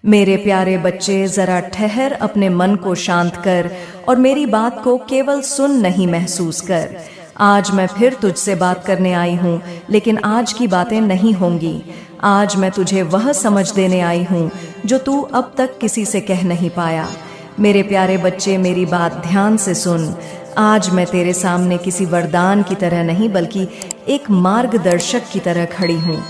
मेरे प्यारे बच्चे, जरा ठहर, अपने मन को शांत कर और मेरी बात को केवल सुन नहीं महसूस कर। आज मैं फिर तुझसे बात करने आई हूँ, लेकिन आज की बातें नहीं होंगी। आज मैं तुझे वह समझ देने आई हूँ जो तू अब तक किसी से कह नहीं पाया। मेरे प्यारे बच्चे, मेरी बात ध्यान से सुन। आज मैं तेरे सामने किसी वरदान की तरह नहीं, बल्कि एक मार्गदर्शक की तरह खड़ी हूँ,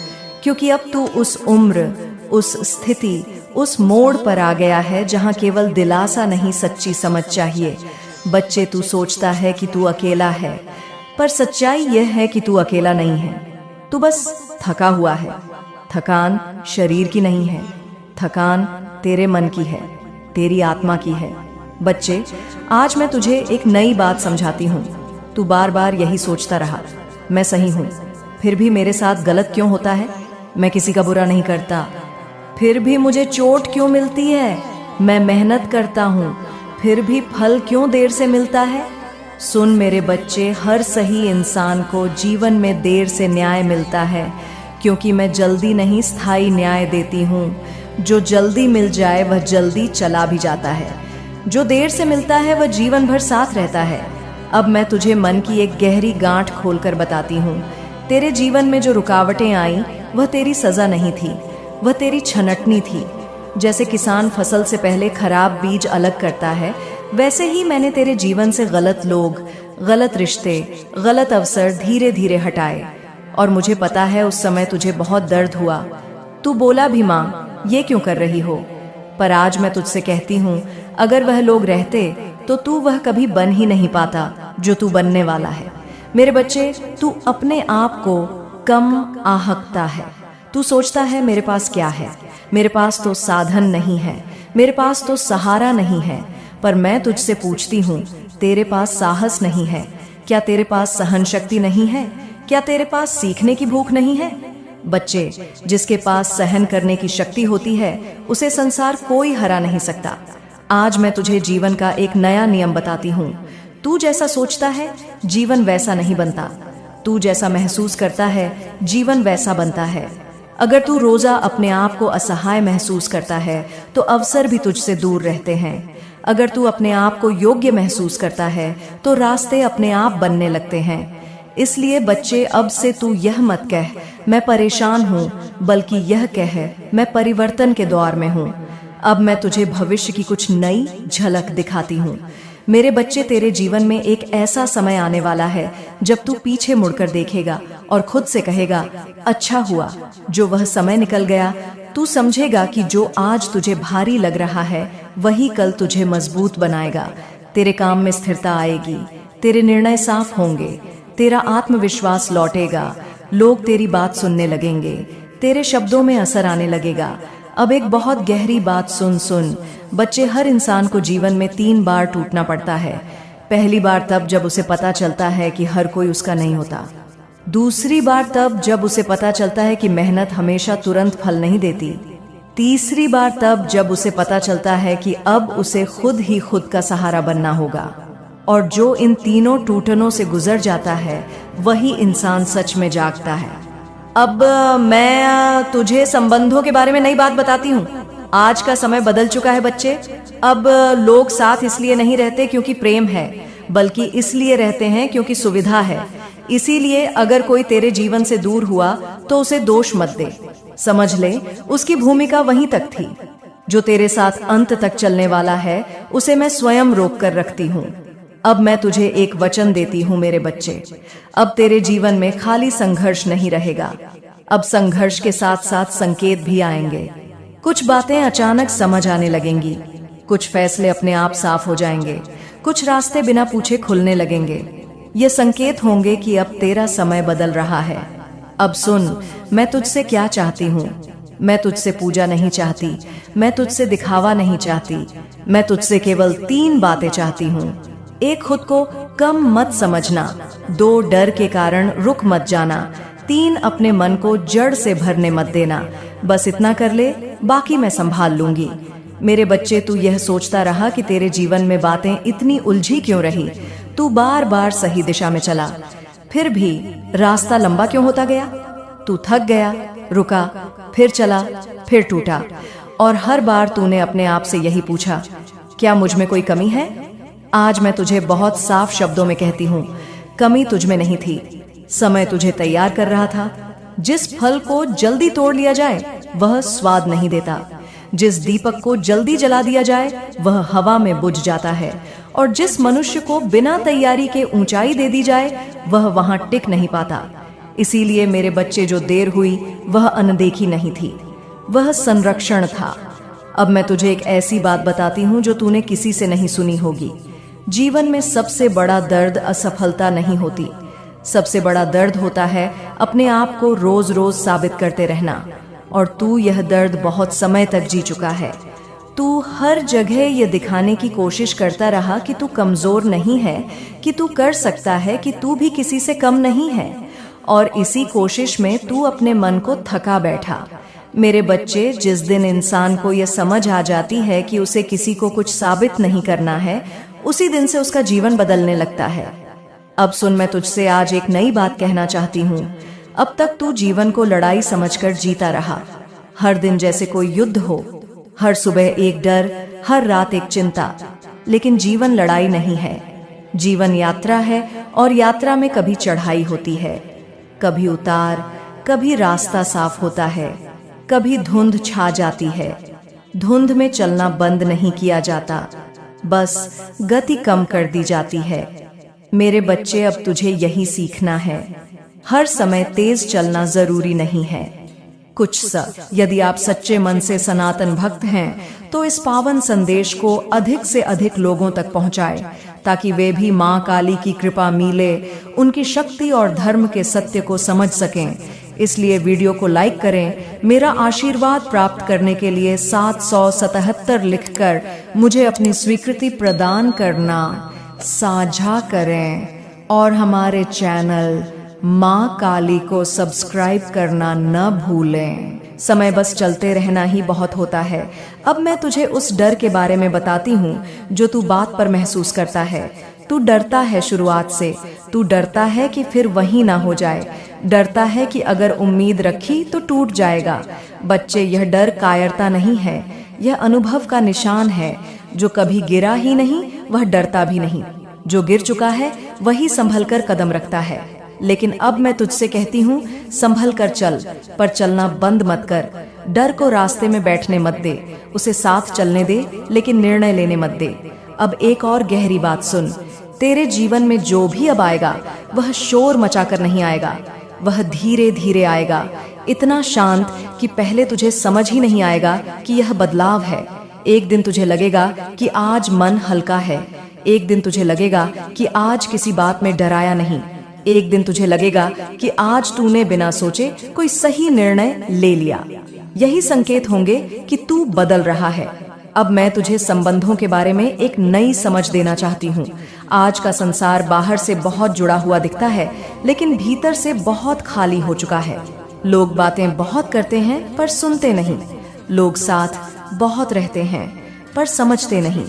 क्योंकि अब तू उस उम्र, उस स्थिति, उस मोड़ पर आ गया है जहाँ केवल दिलासा नहीं, सच्ची समझ चाहिए। बच्चे, तू सोचता है कि तू अकेला है, पर सच्चाई यह है कि तू अकेला नहीं है। तू बस थका हुआ है। थकान शरीर की नहीं है, थकान तेरे मन की है, तेरी आत्मा की है। बच्चे, आज मैं तुझे एक नई बात समझाती हूँ। तू बार बार यही सोचता रहा, मैं सही हूँ, फिर भी मेरे साथ गलत क्यों होता है? मैं किसी का बुरा नहीं करता, फिर भी मुझे चोट क्यों मिलती है? मैं मेहनत करता हूँ, फिर भी फल क्यों देर से मिलता है? सुन मेरे बच्चे, हर सही इंसान को जीवन में देर से न्याय मिलता है, क्योंकि मैं जल्दी नहीं, स्थायी न्याय देती हूँ। जो जल्दी मिल जाए वह जल्दी चला भी जाता है, जो देर से मिलता है वह जीवन भर साथ रहता है। अब मैं तुझे मन की एक गहरी गांठ खोलकर बताती हूँ। तेरे जीवन में जो रुकावटें आई वह तेरी सजा नहीं थी, वह तेरी छनटनी थी। जैसे किसान फसल से पहले खराब बीज अलग करता है, वैसे ही मैंने तेरे जीवन से गलत लोग, गलत रिश्ते, गलत अवसर धीरे धीरे हटाए। और मुझे पता है उस समय तुझे बहुत दर्द हुआ। तू बोला भी, माँ ये क्यों कर रही हो? पर आज मैं तुझसे कहती हूँ, अगर वह लोग रहते तो तू वह कभी बन ही नहीं पाता जो तू बनने वाला है। मेरे बच्चे, तू अपने आप को कम आहकता है। तू सोचता है मेरे पास क्या है, मेरे पास तो साधन नहीं है, मेरे पास तो सहारा नहीं है। पर मैं तुझसे पूछती हूँ, तेरे पास साहस नहीं है? क्या तेरे पास सहन शक्ति नहीं है? क्या तेरे पास सीखने की भूख नहीं है? बच्चे, जिसके पास सहन करने की शक्ति होती है उसे संसार कोई हरा नहीं सकता। आज मैं तुझे जीवन का एक नया नियम बताती हूँ। तू जैसा सोचता है जीवन वैसा नहीं बनता, तू जैसा महसूस करता है जीवन वैसा बनता है। अगर तू रोजा अपने आप को असहाय महसूस करता है तो अवसर भी तुझसे दूर रहते हैं। अगर तू अपने आप को योग्य महसूस करता है तो रास्ते अपने आप बनने लगते हैं। इसलिए बच्चे, अब से तू यह मत कह मैं परेशान हूँ, बल्कि यह कह मैं परिवर्तन के दौर में हूँ। अब मैं तुझे भविष्य की कुछ नई झलक दिखाती हूँ। मेरे बच्चे, तेरे जीवन में एक ऐसा समय आने वाला है जब तू पीछे मुड़कर देखेगा और खुद से कहेगा, अच्छा हुआ जो वह समय निकल गया। तू समझेगा कि जो आज तुझे भारी लग रहा है वही कल तुझे मजबूत बनाएगा। तेरे काम में स्थिरता आएगी, तेरे निर्णय साफ होंगे, तेरा आत्मविश्वास लौटेगा, लोग तेरी बात सुनने लगेंगे, तेरे शब्दों में असर आने लगेगा। अब एक बहुत गहरी बात सुन बच्चे, हर इंसान को जीवन में 3 बार टूटना पड़ता है। पहली बार तब जब उसे पता चलता है कि हर कोई उसका नहीं होता। दूसरी बार तब जब उसे पता चलता है कि मेहनत हमेशा तुरंत फल नहीं देती। तीसरी बार तब जब उसे पता चलता है कि अब उसे खुद ही खुद का सहारा बनना होगा। और जो इन तीनों टूटनों से गुजर जाता है वही इंसान सच में जागता है। अब मैं तुझे संबंधों के बारे में नई बात बताती हूँ। आज का समय बदल चुका है बच्चे। अब लोग साथ इसलिए नहीं रहते क्योंकि प्रेम है, बल्कि इसलिए रहते हैं क्योंकि सुविधा है। इसीलिए अगर कोई तेरे जीवन से दूर हुआ तो उसे दोष मत दे। समझ ले, उसकी भूमिका वहीं तक थी। जो तेरे साथ अंत तक चलने वाला है उसे मैं स्वयं रोक कर रखती हूँ। अब मैं तुझे एक वचन देती हूँ मेरे बच्चे, अब तेरे जीवन में खाली संघर्ष नहीं रहेगा। अब संघर्ष के साथ साथ संकेत भी आएंगे। कुछ बातें अचानक समझ आने लगेंगी, कुछ फैसले अपने आप साफ हो जाएंगे, कुछ रास्ते बिना पूछे खुलने लगेंगे। ये संकेत होंगे कि अब तेरा समय बदल रहा है। अब सुन, मैं तुझसे क्या चाहती हूँ। मैं तुझसे पूजा नहीं चाहती, मैं तुझसे दिखावा नहीं चाहती। मैं तुझसे केवल 3 बातें चाहती हूँ। 1, खुद को कम मत समझना। 2, डर के कारण रुक मत जाना। 3, अपने मन को जड़ से भरने मत देना। बस इतना कर ले, बाकी मैं संभाल लूंगी। मेरे बच्चे, तू यह सोचता रहा कि तेरे जीवन में बातें इतनी उलझी क्यों रही। तू बार बार सही दिशा में चला, फिर भी रास्ता लंबा क्यों होता गया। तू थक गया, रुका, फिर चला, फिर टूटा। और हर बार तूने अपने आप से यही पूछा, क्या मुझ में कोई कमी है? आज मैं तुझे बहुत साफ शब्दों में कहती हूँ, कमी तुझ में नहीं थी। समय तुझे तैयार कर रहा था। जिस फल को जल्दी तोड़ लिया जाए वह स्वाद नहीं देता, जिस दीपक को जल्दी जला दिया जाए वह हवा में बुझ जाता है, और जिस मनुष्य को बिना तैयारी के ऊंचाई दे दी जाए वह वहां टिक नहीं पाता। इसीलिए मेरे बच्चे, जो देर हुई वह अनदेखी नहीं थी, वह संरक्षण था। अब मैं तुझे एक ऐसी बात बताती हूँ जो तूने किसी से नहीं सुनी होगी। जीवन में सबसे बड़ा दर्द असफलता नहीं होती, सबसे बड़ा दर्द होता है अपने आप को रोज रोज साबित करते रहना। और तू यह दर्द बहुत समय तक जी चुका है। तू हर जगह ये दिखाने की कोशिश करता रहा कि तू कमजोर नहीं है, कि तू कर सकता है, कि तू भी किसी से कम नहीं है, और इसी कोशिश में तू अपने मन को थका बैठा। मेरे बच्चे, जिस दिन इंसान को यह समझ आ जाती है कि उसे किसी को कुछ साबित नहीं करना है, उसी दिन से उसका जीवन बदलने लगता है। अब सुन, मैं तुझसे आज एक नई बात कहना चाहती हूँ। अब तक तू जीवन को लड़ाई समझकर जीता रहा, हर दिन जैसे कोई युद्ध हो, हर सुबह एक डर, हर रात एक चिंता। लेकिन जीवन लड़ाई नहीं है, जीवन यात्रा है, और यात्रा में कभी चढ़ाई होती है, कभी उतार, कभी रास्ता साफ होता है, कभी धुंध छा जाती है। धुंध में चलना बंद नहीं किया जाता, बस गति कम कर दी जाती है। मेरे बच्चे, अब तुझे यही सीखना है, हर समय तेज चलना जरूरी नहीं है। यदि आप सच्चे मन से सनातन भक्त हैं तो इस पावन संदेश को अधिक से अधिक लोगों तक पहुंचाएं, ताकि वे भी मां काली की कृपा मिले, उनकी शक्ति और धर्म के सत्य को समझ सकें। इसलिए वीडियो को लाइक करें। मेरा आशीर्वाद प्राप्त करने के लिए 777 लिखकर मुझे अपनी स्वीकृति प्रदान करना, साझा करें, और हमारे चैनल मां काली को सब्सक्राइब करना न भूलें। समय बस चलते रहना ही बहुत होता है। अब मैं तुझे उस डर के बारे में बताती हूँ जो तू बात पर महसूस करता है। तू डरता है शुरुआत से, तू डरता है कि फिर वही ना हो जाए, डरता है कि अगर उम्मीद रखी तो टूट जाएगा। बच्चे, यह डर कायरता नहीं है, यह अनुभव का निशान है। जो कभी गिरा ही नहीं वह डरता भी नहीं, जो गिर चुका है वही संभल कर कदम रखता है। लेकिन अब मैं तुझसे कहती हूँ, संभल कर चल, पर चलना बंद मत कर। डर को रास्ते में बैठने मत दे, उसे साथ चलने दे, लेकिन निर्णय लेने मत दे। अब एक और गहरी बात सुन, तेरे जीवन में जो भी अब आएगा वह शोर मचाकर नहीं आएगा, वह धीरे धीरे आएगा, इतना शांत कि पहले तुझे समझ ही नहीं आएगा कि यह बदलाव है। एक दिन तुझे लगेगा कि आज मन हल्का है, एक दिन तुझे लगेगा कि आज किसी बात में डराया नहीं, एक दिन तुझे लगेगा कि आज तूने बिना सोचे कोई सही निर्णय ले लिया। यही संकेत होंगे कि तू बदल रहा है। अब मैं तुझे संबंधों के बारे में एक नई समझ देना चाहती हूँ। आज का संसार बाहर से बहुत जुड़ा हुआ दिखता है, लेकिन भीतर से बहुत खाली हो चुका है। लोग बातें बहुत करते हैं पर सुनते नहीं, लोग साथ बहुत रहते हैं पर समझते नहीं।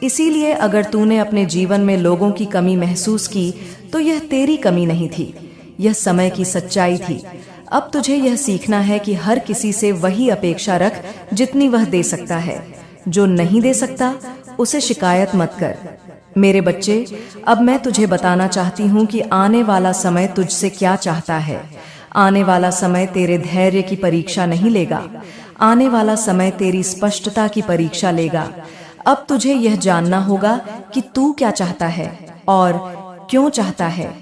इसीलिए अगर तूने अपने जीवन में लोगों की कमी महसूस की तो यह तेरी कमी नहीं थी, यह समय की सच्चाई थी। अब तुझे यह सीखना है कि हर किसी से वही अपेक्षा रख जितनी वह दे सकता है। जो नहीं दे सकता उसे शिकायत मत कर। मेरे बच्चे, अब मैं तुझे बताना चाहती हूँ कि आने वाला समय तुझसे क्या चाहता है। आने वाला समय तेरे धैर्य की परीक्षा नहीं लेगा, आने वाला समय तेरी स्पष्टता की परीक्षा लेगा। अब तुझे यह जानना होगा कि तू क्या चाहता है और क्यों चाहता है।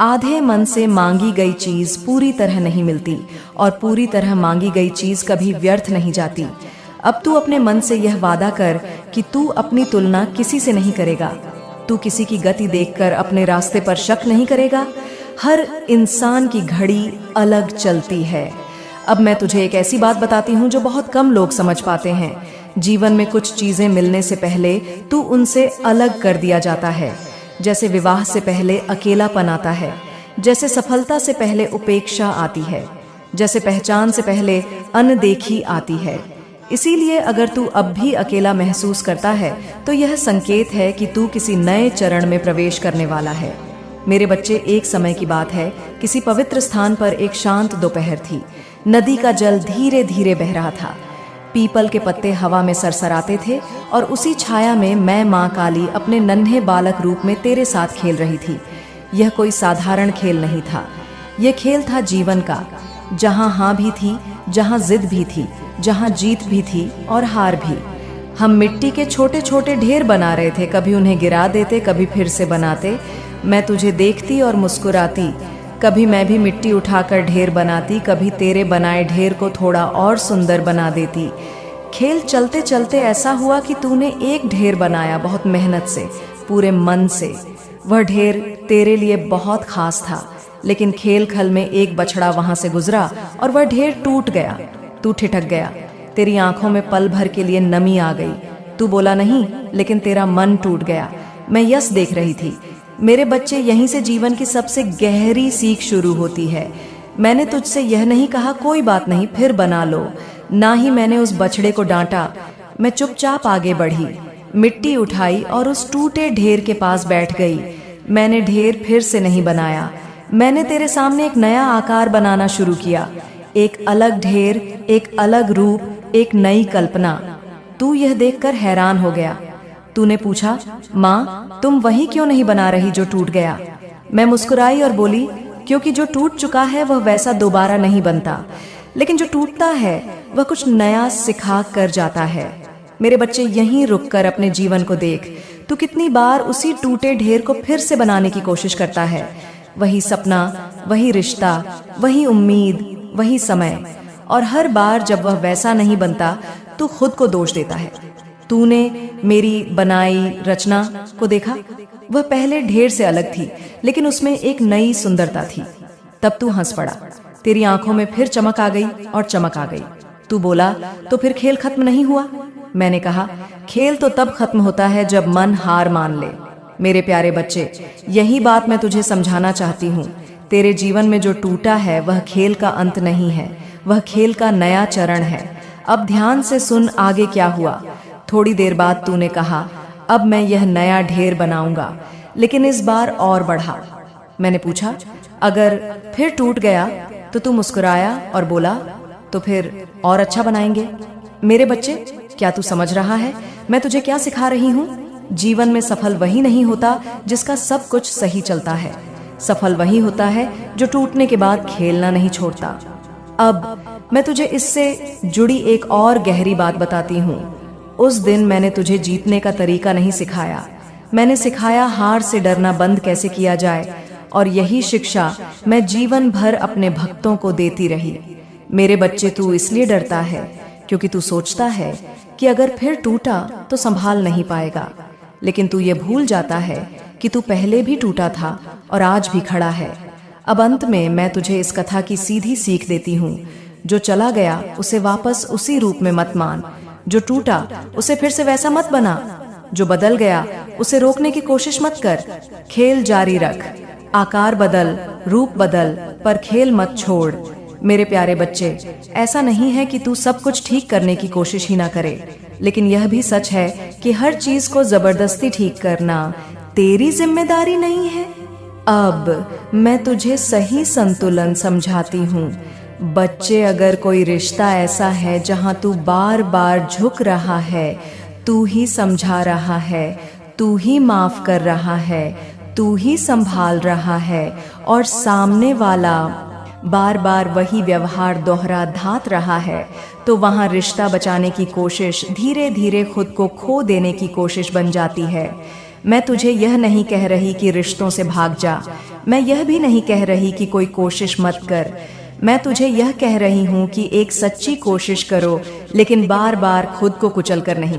आधे मन से मांगी गई चीज पूरी तरह नहीं मिलती, और पूरी तरह मांगी गई चीज कभी व्यर्थ नहीं जाती। अब तू अपने मन से यह वादा कर कि तू अपनी तुलना किसी से नहीं करेगा, तू किसी की गति देखकर अपने रास्ते पर शक नहीं करेगा। हर इंसान की घड़ी अलग चलती है। अब मैं तुझे एक ऐसी बात बताती हूँ जो बहुत कम लोग समझ पाते हैं। जीवन में कुछ चीजें मिलने से पहले तू उनसे अलग कर दिया जाता है। जैसे विवाह से पहले अकेलापन आता है, जैसे सफलता से पहले उपेक्षा आती है, जैसे पहचान से पहले अनदेखी आती है। इसीलिए अगर तू अब भी अकेला महसूस करता है तो यह संकेत है कि तू किसी नए चरण में प्रवेश करने वाला है। मेरे बच्चे, एक समय की बात है, किसी पवित्र स्थान पर एक शांत दोपहर थी। नदी का जल धीरे धीरे बह रहा था। पीपल के पत्ते हवा में सरसराते थे और उसी छाया में मैं माँ काली अपने नन्हे बालक रूप में तेरे साथ खेल रही थी। यह कोई साधारण खेल नहीं था, यह खेल था जीवन का, जहाँ हाँ भी थी, जहाँ जिद भी थी, जहाँ जीत भी थी और हार भी। हम मिट्टी के छोटे छोटे ढेर बना रहे थे, कभी उन्हें गिरा देते, कभी फिर से बनाते। मैं तुझे देखती और मुस्कुराती, कभी मैं भी मिट्टी उठाकर ढेर बनाती, कभी तेरे बनाए ढेर को थोड़ा और सुंदर बना देती। खेल चलते चलते ऐसा हुआ कि तूने एक ढेर बनाया बहुत मेहनत से, पूरे मन से। वह ढेर तेरे लिए बहुत खास था, लेकिन खेल खल में एक बछड़ा वहां से गुजरा और वह ढेर टूट गया। तू ठिठक गया, तेरी आंखों में पल भर के लिए नमी आ गई। तू बोला नहीं, लेकिन तेरा मन टूट गया। मैं यस देख रही थी। मेरे बच्चे, यहीं से जीवन की सबसे गहरी सीख शुरू होती है। मैंने तुझसे यह नहीं कहा कोई बात नहीं फिर बना लो, ना ही मैंने उस बछड़े को डांटा। मैं चुपचाप आगे बढ़ी, मिट्टी उठाई और उस टूटे ढेर के पास बैठ गई। मैंने ढेर फिर से नहीं बनाया, मैंने तेरे सामने एक नया आकार बनाना शुरू किया, एक अलग ढेर, एक अलग रूप, एक नई कल्पना। तू यह देखकर हैरान हो गया। तूने पूछा, माँ तुम वही क्यों नहीं बना रही जो टूट गया? मैं मुस्कुराई और बोली, क्योंकि जो टूट चुका है वह वैसा दोबारा नहीं बनता, लेकिन जो टूटता है वह कुछ नया सिखा कर जाता है। मेरे बच्चे, यहीं रुककर अपने जीवन को देख। तू कितनी बार उसी टूटे ढेर को फिर से बनाने की कोशिश करता है। वही सपना, वही रिश्ता, वही उम्मीद, वही समय। और हर बार जब वह वैसा नहीं बनता तू खुद को दोष देता है। तूने मेरी बनाई रचना को देखा, वह पहले ढेर से अलग थी, लेकिन उसमें एक नई सुंदरता थी। तब तू हंस पड़ा, तेरी आंखों में फिर चमक आ गई और चमक आ गई। तू बोला, तो फिर खेल खत्म नहीं हुआ? मैंने कहा, खेल तो तब खत्म होता है जब मन हार मान ले। मेरे प्यारे बच्चे, यही बात मैं तुझे समझाना चाहती हूँ। तेरे जीवन में जो टूटा है वह खेल का अंत नहीं है, वह खेल का नया चरण है। अब ध्यान से सुन आगे क्या हुआ। थोड़ी देर बाद तूने कहा, अब मैं यह नया ढेर बनाऊंगा, लेकिन इस बार और बढ़ा। मैंने पूछा, अगर फिर टूट गया? तो तू मुस्कुराया और बोला, तो फिर और अच्छा बनाएंगे। मेरे बच्चे, क्या तू समझ रहा है मैं तुझे क्या सिखा रही हूँ? जीवन में सफल वही नहीं होता जिसका सब कुछ सही चलता है। सफल वही होता है जो टूटने के बाद खेलना नहीं छोड़ता। अब मैं तुझे इससे जुड़ी एक और गहरी बात बताती हूँ। उस दिन मैंने तुझे जीतने का तरीका नहीं सिखाया, मैंने सिखाया हार से डरना बंद कैसे किया जाए। और यही शिक्षा मैं जीवन भर अपने भक्तों को देती रही। मेरे बच्चे, तू इसलिए डरता है क्योंकि तू सोचता है कि अगर फिर टूटा तो संभाल नहीं पाएगा, लेकिन तू ये भूल जाता है कि तू पहले भी टूटा था और आज भी खड़ा है। अब अंत में मैं तुझे इस कथा की सीधी सीख देती हूँ, जो चला गया उसे वापस उसी रूप में मत मान, जो टूटा उसे फिर से वैसा मत बना, जो बदल गया उसे रोकने की कोशिश मत कर। खेल जारी रख, आकार बदल, रूप बदल, पर खेल मत छोड़। मेरे प्यारे बच्चे, ऐसा नहीं है कि तू सब कुछ ठीक करने की कोशिश ही ना करे, लेकिन यह भी सच है कि हर चीज को जबरदस्ती ठीक करना तेरी जिम्मेदारी नहीं है। अब मैं तुझे सही संतुलन समझाती हूँ। बच्चे, अगर कोई रिश्ता ऐसा है जहाँ तू बार बार झुक रहा है, तू ही समझा रहा है, तू ही माफ कर रहा है, तू ही संभाल रहा है, और सामने वाला बार बार वही व्यवहार दोहरा धात रहा है, तो वहाँ रिश्ता बचाने की कोशिश धीरे धीरे खुद को खो देने की कोशिश बन जाती है। मैं तुझे यह नहीं कह रही कि रिश्तों से भाग जा, मैं यह भी नहीं कह रही कि कोई कोशिश मत कर। मैं तुझे यह कह रही हूँ कि एक सच्ची कोशिश करो, लेकिन बार बार खुद को कुचल कर नहीं।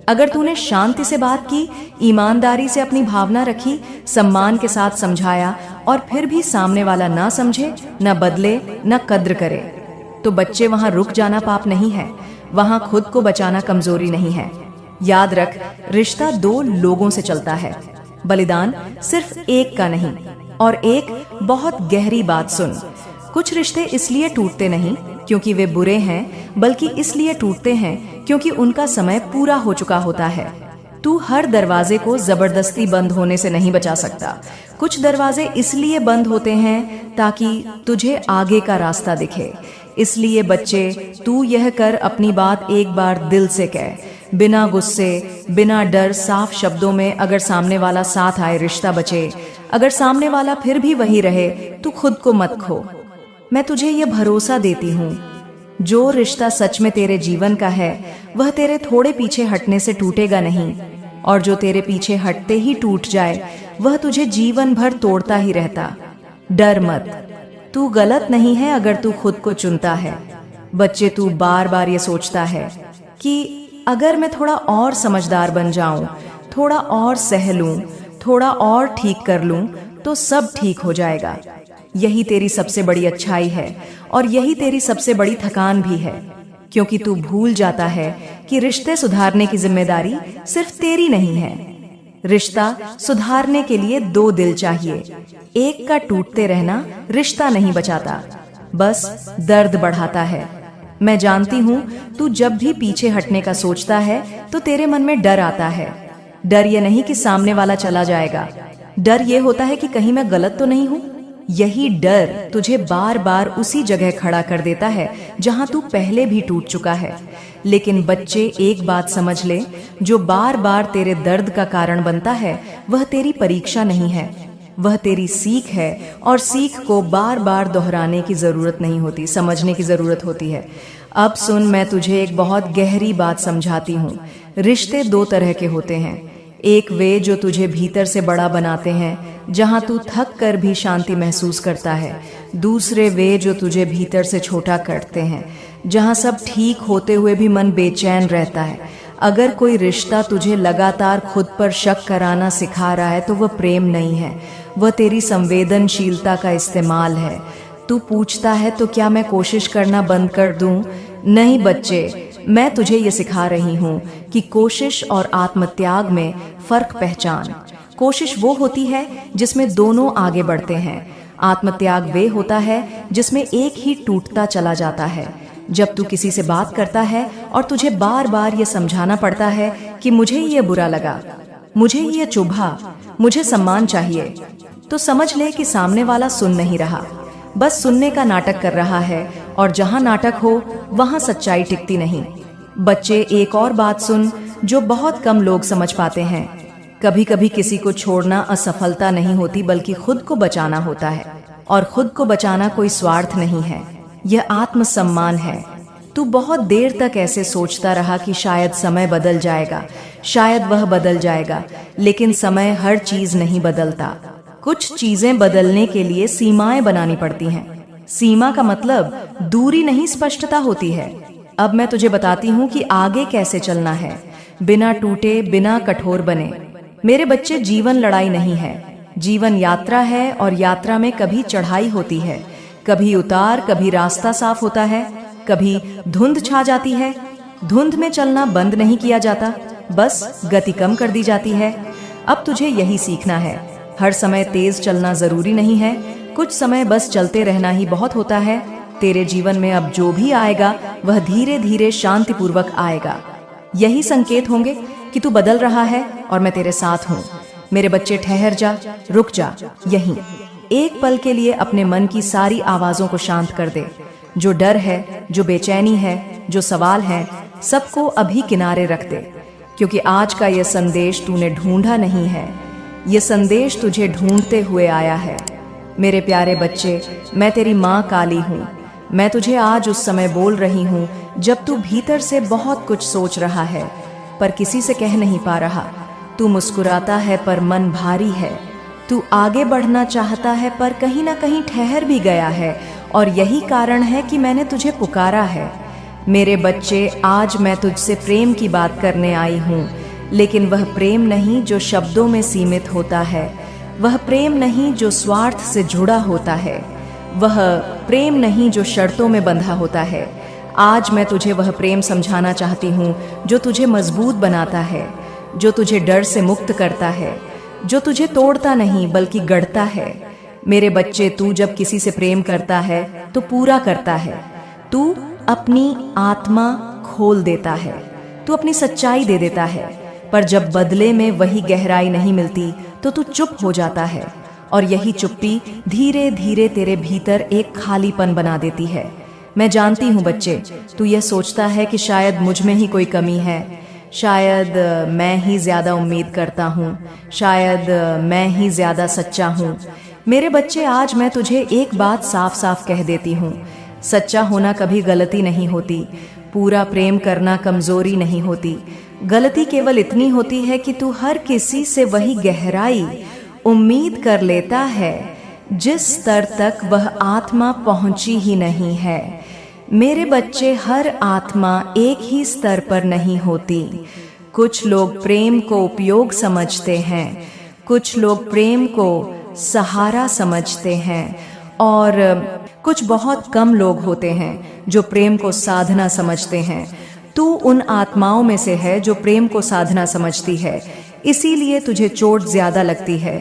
अगर तूने शांति से बात की, ईमानदारी से अपनी भावना रखी, सम्मान के साथ समझाया, और फिर भी सामने वाला ना समझे, न बदले, न कद्र करे, तो बच्चे, वहां रुक जाना पाप नहीं है, वहां खुद को बचाना कमजोरी नहीं है। याद रख, रिश्ता दो लोगों से चलता है, बलिदान सिर्फ एक का नहीं। और एक बहुत गहरी बात सुन, कुछ रिश्ते इसलिए टूटते नहीं क्योंकि वे बुरे हैं, बल्कि इसलिए टूटते हैं क्योंकि उनका समय पूरा हो चुका होता है। तू हर दरवाजे को जबरदस्ती बंद होने से नहीं बचा सकता। कुछ दरवाजे इसलिए बंद होते हैं ताकि तुझे आगे का रास्ता दिखे। इसलिए बच्चे, तू यह कर, अपनी बात एक बार दिल से कह, बिना गुस्से, बिना डर, साफ शब्दों में। अगर सामने वाला साथ आए रिश्ता बचे, अगर सामने वाला फिर भी वही रहे तो खुद को मत खो। मैं तुझे ये भरोसा देती हूँ, जो रिश्ता सच में तेरे जीवन का है वह तेरे थोड़े पीछे हटने से टूटेगा नहीं, और जो तेरे पीछे हटते ही टूट जाए वह तुझे जीवन भर तोड़ता ही रहता। डर मत, तू गलत नहीं है अगर तू खुद को चुनता है। बच्चे, तू बार बार ये सोचता है कि अगर मैं थोड़ा और समझदार बन जाऊं, थोड़ा और सह लूं, थोड़ा और ठीक कर लूं तो सब ठीक हो जाएगा। यही तेरी सबसे बड़ी अच्छाई है और यही तेरी सबसे बड़ी थकान भी है, क्योंकि तू भूल जाता है कि रिश्ते सुधारने की जिम्मेदारी सिर्फ तेरी नहीं है। रिश्ता सुधारने के लिए दो दिल चाहिए। एक का टूटते रहना रिश्ता नहीं बचाता, बस दर्द बढ़ाता है। मैं जानती हूँ तू जब भी पीछे हटने का सोचता है तो तेरे मन में डर आता है। डर ये नहीं कि सामने वाला चला जाएगा, डर ये होता है कि कहीं मैं गलत तो नहीं हूँ। यही डर तुझे बार बार उसी जगह खड़ा कर देता है जहां तू पहले भी टूट चुका है। लेकिन बच्चे, एक बात समझ ले, जो बार बार तेरे दर्द का कारण बनता है वह तेरी परीक्षा नहीं है, वह तेरी सीख है। और सीख को बार बार दोहराने की जरूरत नहीं होती, समझने की जरूरत होती है। अब सुन, मैं तुझे एक बहुत गहरी बात समझाती हूँ। रिश्ते दो तरह के होते हैं। एक वे जो तुझे भीतर से बड़ा बनाते हैं, जहां तू थक कर भी शांति महसूस करता है। दूसरे वे जो तुझे भीतर से छोटा करते हैं, जहां सब ठीक होते हुए भी मन बेचैन रहता है। अगर कोई रिश्ता तुझे लगातार खुद पर शक कराना सिखा रहा है तो वह प्रेम नहीं है, वह तेरी संवेदनशीलता का इस्तेमाल है। तू पूछता है तो क्या मैं कोशिश करना बंद कर दूं? नहीं बच्चे, मैं तुझे ये सिखा रही हूँ कि कोशिश और आत्मत्याग में फर्क पहचान। कोशिश वो होती है जिसमें दोनों आगे बढ़ते हैं, आत्मत्याग वे होता है जिसमें एक ही टूटता चला जाता है। जब तू किसी से बात करता है और तुझे बार बार ये समझाना पड़ता है कि मुझे ये बुरा लगा, मुझे ये चुभा, मुझे सम्मान चाहिए, तो समझ ले कि सामने वाला सुन नहीं रहा, बस सुनने का नाटक कर रहा है। और जहां नाटक हो वहां सच्चाई टिकती नहीं। बच्चे, एक और बात सुन जो बहुत कम लोग समझ पाते हैं। कभी कभी किसी को छोड़ना असफलता नहीं होती, बल्कि खुद को बचाना होता है। और खुद को बचाना कोई स्वार्थ नहीं है, यह आत्मसम्मान है। तू बहुत देर तक ऐसे सोचता रहा कि शायद समय बदल जाएगा, शायद वह बदल जाएगा, लेकिन समय हर चीज नहीं बदलता। कुछ चीजें बदलने के लिए सीमाएं बनानी पड़ती हैं। सीमा का मतलब दूरी नहीं, स्पष्टता होती है। अब मैं तुझे बताती हूँ कि आगे कैसे चलना है, बिना टूटे, बिना कठोर बने। मेरे बच्चे, जीवन लड़ाई नहीं है, जीवन यात्रा है, और यात्रा में कभी चढ़ाई होती है, कभी उतार, कभी रास्ता साफ होता है, कभी धुंध छा जाती है। धुंध में चलना बंद नहीं किया जाता, बस गति कम कर दी जाती है। अब तुझे यही सीखना है, हर समय तेज चलना जरूरी नहीं है, कुछ समय बस चलते रहना ही बहुत होता है। तेरे जीवन में अब जो भी आएगा वह धीरे धीरे शांतिपूर्वक आएगा। यही संकेत होंगे कि तू बदल रहा है और मैं तेरे साथ हूँ। मेरे बच्चे, ठहर जा, रुक जा, यहीं एक पल के लिए अपने मन की सारी आवाजों को शांत कर दे। जो डर है, जो बेचैनी है, जो सवाल है, सबको अभी किनारे रख दे, क्योंकि आज का यह संदेश तूने ढूंढा नहीं है, यह संदेश तुझे ढूंढते हुए आया है। मेरे प्यारे बच्चे, मैं तेरी माँ काली हूँ। मैं तुझे आज उस समय बोल रही हूँ जब तू भीतर से बहुत कुछ सोच रहा है पर किसी से कह नहीं पा रहा। तू मुस्कुराता है पर मन भारी है। तू आगे बढ़ना चाहता है पर कहीं ना कहीं ठहर भी गया है, और यही कारण है कि मैंने तुझे पुकारा है। मेरे बच्चे, आज मैं तुझसे प्रेम की बात करने आई हूँ, लेकिन वह प्रेम नहीं जो शब्दों में सीमित होता है, वह प्रेम नहीं जो स्वार्थ से जुड़ा होता है, वह प्रेम नहीं जो शर्तों में बंधा होता है। आज मैं तुझे वह प्रेम समझाना चाहती हूँ जो तुझे मजबूत बनाता है, जो तुझे डर से मुक्त करता है, जो तुझे तोड़ता नहीं बल्कि गढ़ता है। मेरे बच्चे, तू जब किसी से प्रेम करता है तो पूरा करता है। तू अपनी आत्मा खोल देता है, तू अपनी सच्चाई दे देता है, पर जब बदले में वही गहराई नहीं मिलती तो तू चुप हो जाता है, और यही चुप्पी धीरे धीरे तेरे भीतर एक खालीपन बना देती है। मैं जानती हूँ बच्चे, तू यह सोचता है कि शायद मुझ में ही कोई कमी है, शायद मैं ही ज्यादा उम्मीद करता हूँ, शायद मैं ही ज्यादा सच्चा हूँ। मेरे बच्चे, आज मैं तुझे एक बात साफ साफ कह देती हूँ, सच्चा होना कभी गलती नहीं होती, पूरा प्रेम करना कमजोरी नहीं होती। गलती केवल इतनी होती है कि तू हर किसी से वही गहराई उम्मीद कर लेता है जिस स्तर तक वह आत्मा पहुंची ही नहीं है। मेरे बच्चे, हर आत्मा एक ही स्तर पर नहीं होती। कुछ लोग प्रेम को उपयोग समझते हैं, कुछ लोग प्रेम को सहारा समझते हैं, और कुछ बहुत कम लोग होते हैं जो प्रेम को साधना समझते हैं। तू उन आत्माओं में से है जो प्रेम को साधना समझती है, इसीलिए तुझे चोट ज्यादा लगती है।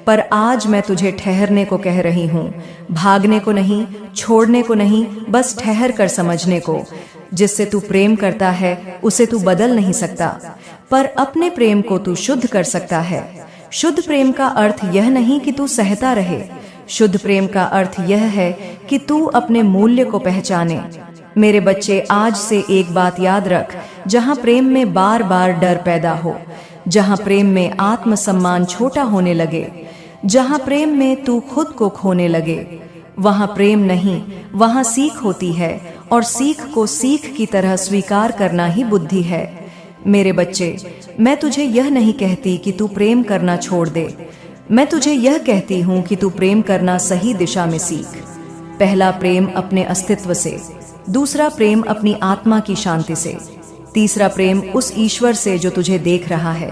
पर आज मैं तुझे ठहरने को कह रही हूँ, भागने को नहीं, छोड़ने को नहीं, बस ठहर कर समझने को। जिससे तू प्रेम करता है उसे तू बदल नहीं सकता, पर अपने प्रेम को तू शुद्ध कर सकता है। शुद्ध प्रेम का अर्थ यह नहीं कि तू सहता रहे, शुद्ध प्रेम का अर्थ यह है कि तू अपने मूल्य को पहचाने। मेरे बच्चे, आज से एक बात याद रख, जहाँ प्रेम में बार बार डर पैदा हो, जहाँ प्रेम में आत्मसम्मान छोटा होने लगे, जहाँ प्रेम में तू खुद को खोने लगे, वहाँ प्रेम नहीं, वहाँ सीख होती है, और सीख को सीख की तरह स्वीकार करना ही बुद्धि है। मेरे बच्चे, मैं तुझे यह नहीं कहती कि तू प्रेम करना छोड़ दे, मैं तुझे यह कहती हूँ कि तू प्रेम करना सही दिशा में सीख। पहला प्रेम अपने अस्तित्व से, दूसरा प्रेम अपनी आत्मा की शांति से, तीसरा प्रेम उस ईश्वर से जो तुझे देख रहा है।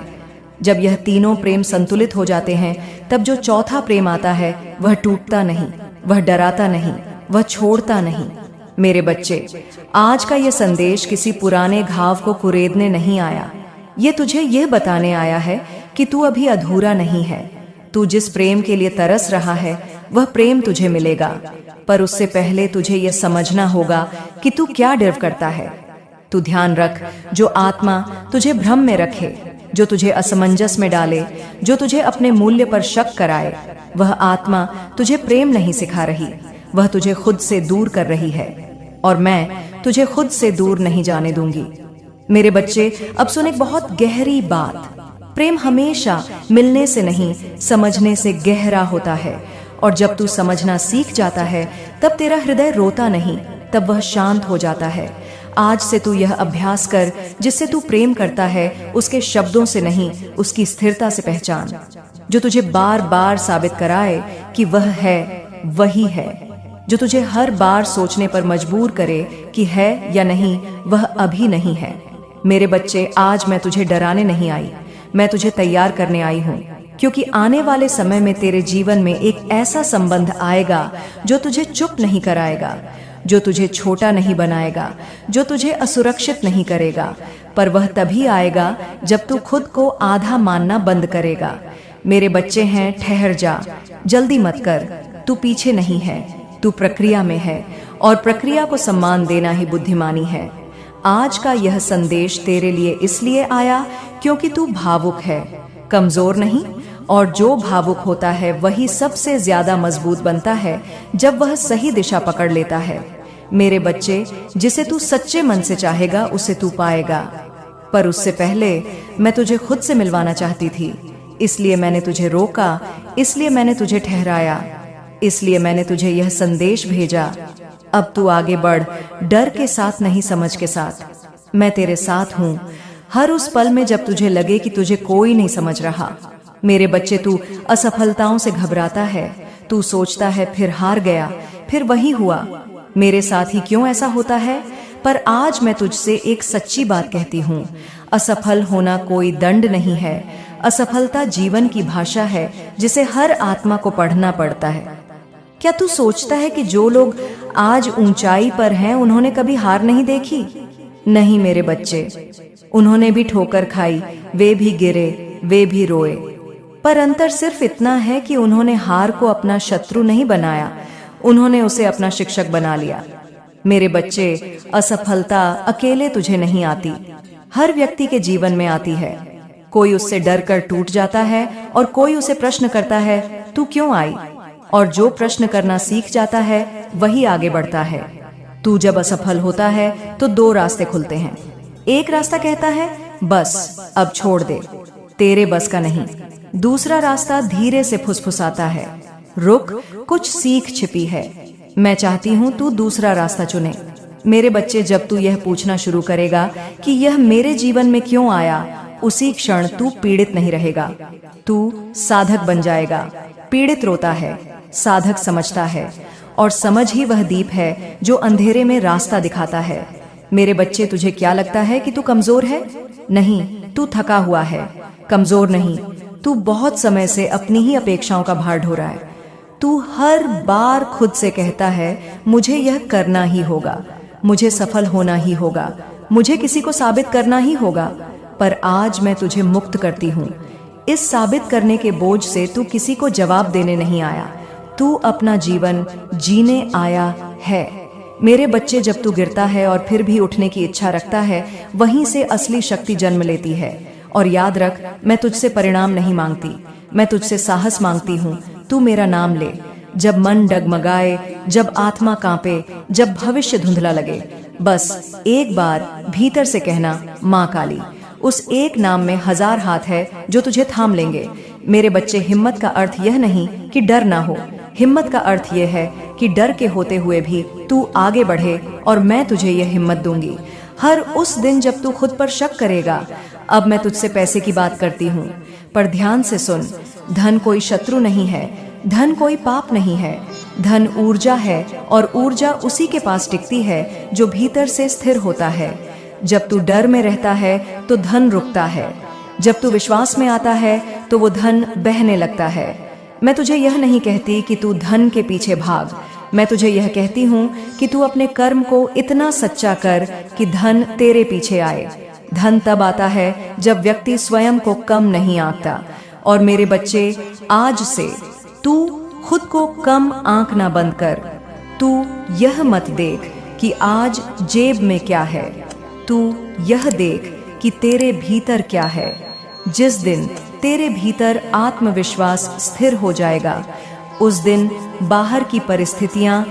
जब यह तीनों प्रेम संतुलित हो जाते हैं, तब जो चौथा प्रेम आता है वह टूटता नहीं, वह डराता नहीं, वह छोड़ता नहीं। मेरे बच्चे, आज का यह संदेश किसी पुराने घाव को कुरेदने नहीं आया, ये तुझे यह बताने आया है कि तू अभी अधूरा नहीं है। तू जिस प्रेम के लिए तरस रहा है वह प्रेम तुझे मिलेगा, पर उससे पहले तुझे यह समझना होगा कि तू क्या डिर्व करता है। तू ध्यान रख, जो आत्मा तुझे भ्रम में रखे, जो तुझे असमंजस में डाले, जो तुझे अपने मूल्य पर शक कराए, वह आत्मा तुझे प्रेम नहीं सिखा रही, वह तुझे खुद से दूर कर रही है, और मैं तुझे खुद से दूर नहीं जाने दूंगी। मेरे बच्चे, अब सुन एक बहुत गहरी बात, प्रेम हमेशा मिलने से नहीं, समझने से गहरा होता है, और जब तू समझना सीख जाता है तब तेरा हृदय रोता नहीं, तब वह शांत हो जाता है। आज से तू यह अभ्यास कर, जिससे तू प्रेम करता है उसके शब्दों से नहीं, उसकी स्थिरता से पहचान, जो तुझे बार बार साबित कराए कि वह है, वही है, जो तुझे हर बार सोचने पर मजबूर करे कि है या नहीं, वह अभी नहीं है। मेरे बच्चे, आज मैं तुझे डराने नहीं आई, मैं तुझे तैयार करने आई हूँ, क्योंकि आने वाले समय में तेरे जीवन में एक ऐसा संबंध आएगा जो तुझे चुप नहीं कराएगा, जो तुझे छोटा नहीं बनाएगा, जो तुझे असुरक्षित नहीं करेगा, पर वह तभी आएगा जब तू खुद को आधा मानना बंद करेगा। मेरे बच्चे हैं, ठहर जा, जल्दी मत कर, तू पीछे नहीं है, तू प्रक्रिया में है, और प्रक्रिया को सम्मान देना ही बुद्धिमानी है। आज का यह संदेश तेरे लिए इसलिए आया क्योंकि तू भावुक है, कमजोर नहीं, और जो भावुक होता है वही सबसे ज्यादा मजबूत बनता है जब वह सही दिशा पकड़ लेता है। मेरे बच्चे, जिसे तू सच्चे मन से चाहेगा उसे तू पाएगा, पर उससे पहले मैं तुझे खुद से मिलवाना चाहती थी, इसलिए मैंने तुझे रोका, इसलिए मैंने तुझे ठहराया, इसलिए मैंने तुझे यह संदेश भेजा। अब तू आगे बढ़, डर के साथ नहीं, समझ के साथ। मैं तेरे साथ हूँ हर उस पल में जब तुझे लगे कि तुझे कोई नहीं समझ रहा। मेरे बच्चे, तू असफलताओं से घबराता है, तू सोचता है फिर हार गया, फिर वही हुआ, मेरे साथ ही क्यों ऐसा होता है? पर आज मैं तुझसे एक सच्ची बात कहती हूँ, असफल होना कोई दंड नहीं है, असफलता जीवन की भाषा है जिसे हर आत्मा को पढ़ना पड़ता है। क्या तू सोचता है कि जो लोग आज ऊंचाई पर हैं उन्होंने कभी हार नहीं देखी? नहीं मेरे बच्चे, उन्होंने भी ठोकर खाई, वे भी गिरे, वे भी रोए, पर अंतर सिर्फ इतना है कि उन्होंने हार को अपना शत्रु नहीं बनाया, उन्होंने उसे अपना शिक्षक बना लिया। मेरे बच्चे, असफलता अकेले तुझे नहीं आती, हर व्यक्ति के जीवन में आती है। कोई उससे डर कर टूट जाता है और कोई उसे प्रश्न करता है तू क्यों आई, और जो प्रश्न करना सीख जाता है वही आगे बढ़ता है। तू जब असफल होता है तो दो रास्ते खुलते हैं। एक रास्ता कहता है बस अब छोड़ दे, तेरे बस का नहीं। दूसरा रास्ता धीरे से फुसफुसाता है, रुक, कुछ सीख छिपी है। मैं चाहती हूँ तू दूसरा रास्ता चुने। मेरे बच्चे, जब तू यह पूछना शुरू करेगा कि यह मेरे जीवन में क्यों आया, उसी क्षण तू पीड़ित नहीं रहेगा, तू साधक बन जाएगा। पीड़ित रोता है, साधक समझता है, और समझ ही वह दीप है जो अंधेरे में रास्ता दिखाता है। मेरे बच्चे, तुझे क्या लगता है कि तू कमजोर है? नहीं, तू थका हुआ है। कमजोर नहीं, तू बहुत समय से अपनी ही अपेक्षाओं का भार ढो रहा है। तू हर बार खुद से कहता है मुझे यह करना ही होगा, मुझे सफल होना ही होगा, मुझे किसी को साबित करना ही होगा। पर आज मैं तुझे मुक्त करती हूँ। इस साबित करने के बोझ से तू किसी को जवाब देने नहीं आया, तू अपना जीवन जीने आया है। मेरे बच्चे, जब तू गिरता है और फिर भी उठने की इच्छा रखता है, वहीं से असली शक्ति जन्म लेती है। और याद रख, मैं तुझसे परिणाम नहीं मांगती, मैं तुझसे साहस मांगती हूँ। तू मेरा नाम ले। जब मन डगमगाए, जब आत्मा कांपे, जब भविष्य धुंधला लगे, बस एक बार भीतर से कहना, माँ काली। उस एक नाम में 1000 हाथ है जो तुझे थाम लेंगे। मेरे बच्चे, हिम्मत का अर्थ यह नहीं कि डर ना हो, हिम्मत का अर्थ यह है कि डर के होते हुए भी तू आगे बढ़े, और मैं तुझे यह हिम्मत दूंगी। हर उस दिन जब तू खुद पर शक करेगा। अब मैं तुझसे पैसे की बात करती हूँ, पर ध्यान से सुन। धन कोई शत्रु नहीं है, धन कोई पाप नहीं है। धन ऊर्जा है, और ऊर्जा उसी के पास टिकती है जो भीतर से स्थिर होता है। जब तू डर में रहता है तो धन रुकता है, जब तू विश्वास में आता है तो वो धन बहने लगता है। मैं तुझे यह नहीं कहती कि तू धन के पीछे भाग, मैं तुझे यह कहती हूँ कि तू अपने कर्म को इतना सच्चा कर कि धन तेरे पीछे आए। धन तब आता है जब व्यक्ति स्वयं को कम नहीं आंकता। और मेरे बच्चे, आज से तू खुद को कम आंकना बंद कर। तू यह मत देख कि आज जेब में क्या है, तू यह देख कि तेरे भीतर क्या है। जिस दिन तेरे भीतर आत्मविश्वास स्थिर हो जाएगा, उस दिन बाहर की परिस्थितियां